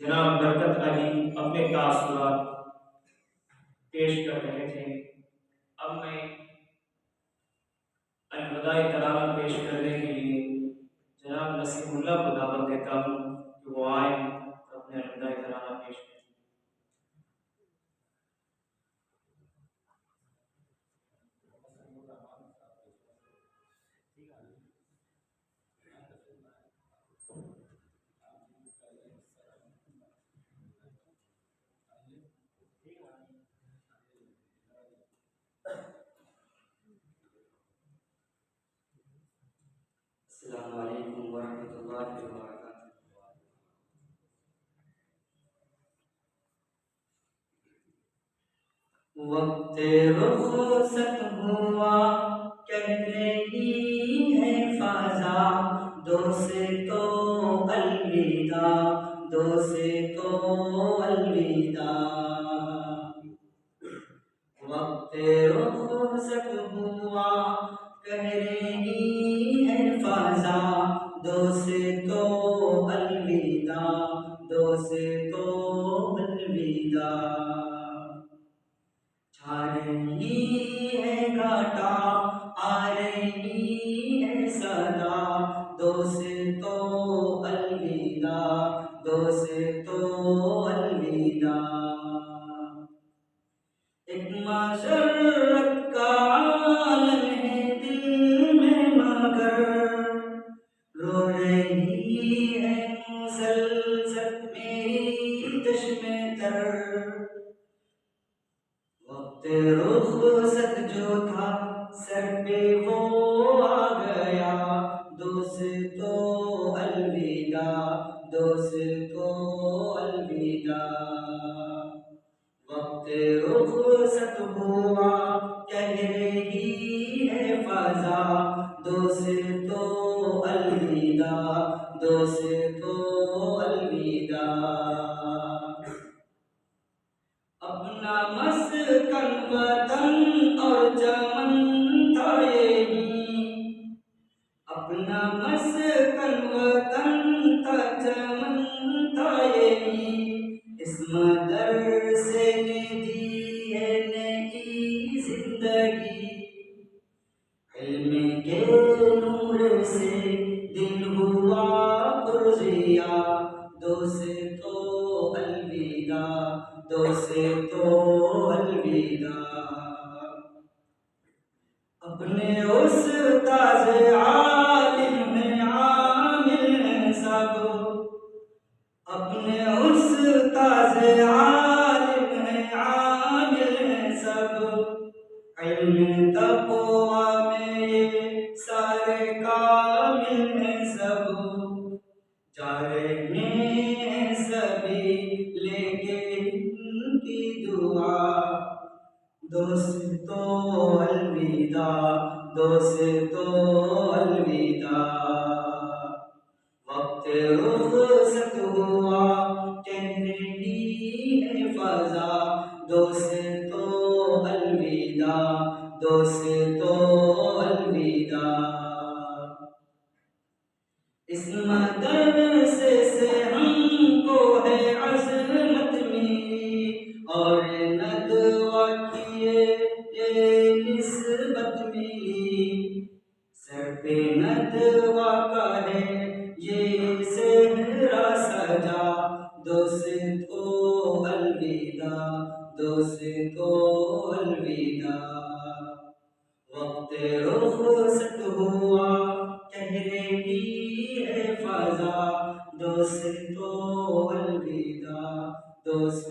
جناب برکت علی اپنے تاثرات پیش کر رہے تھے۔ اب میں الوداع ترانہ پیش کرنے کے لیے جناب نصیب اللہ کو دعوت دیتا ہوں کہ وہ آئیں اور اپنے الوداع ترانہ پیش کریں۔ السلام علیکم ورحمۃ اللہ وبرکاتہ۔ وقت رخصت ہوا کہہ رہی ہے فضا، دوست تو الوداع، دوست تو الوداع۔ وقت رخصت ہوا کہہ رہی ہے فضا، دوست تو الوداع، دوست تو الوداع۔ چھا رہی ہے گھاٹا آ رہی ہے صدا، دوست تو الوداع، دوست تو الوداع۔ ایک مسرت کا عالم ہے دل میں مگر، رو رہی ہے مسلسل میری چشمے تر۔ وقت رخصت جو تھا سر پہ وہ آ گیا، دوست تو الوداع، دوست تو الوداع۔ وقت رخصت ہوا کہہ رہی ہے فضا، دوست تو الوداع، دوست تو الوداع۔ اپنا مسکن وطن اور چمن تھا یہی، اپنا مسکن وطن تھا چمن تھا یہی، اس مدرسے نے دی ہے نئی زندگی۔ علم کے نور سے دل ہوا پرزیا، دوست تو الوداع، دوست تو الوداع۔ اپنے استاذ عالم میں عامل ہیں سب، اپنے استاذ عالم ہیں عامل ہیں سب، علم تقویٰ میں یہ سارے کامل ہیں سب۔ جا رہے ہیں سبھی لے کے ان کی دعا، دوست تو الوداع، دوست تو الوداع۔ وقت رخصت ہوا کہہ رہی ہے فضا، دوست تو الوداع، دوست تو الوداع۔ اس مدرسے سے ہم کو ہے عظمت ملی، اور ندوہ کی یہ نسبت ملی۔ سر پہ ندوہ کا ہے یہ صحرا سجا، دوست تو الوداع، دوست تو الوداع۔ وقت رخصت ہوا کہہ رہی ہے فضا، دوست تو الوداع، دوست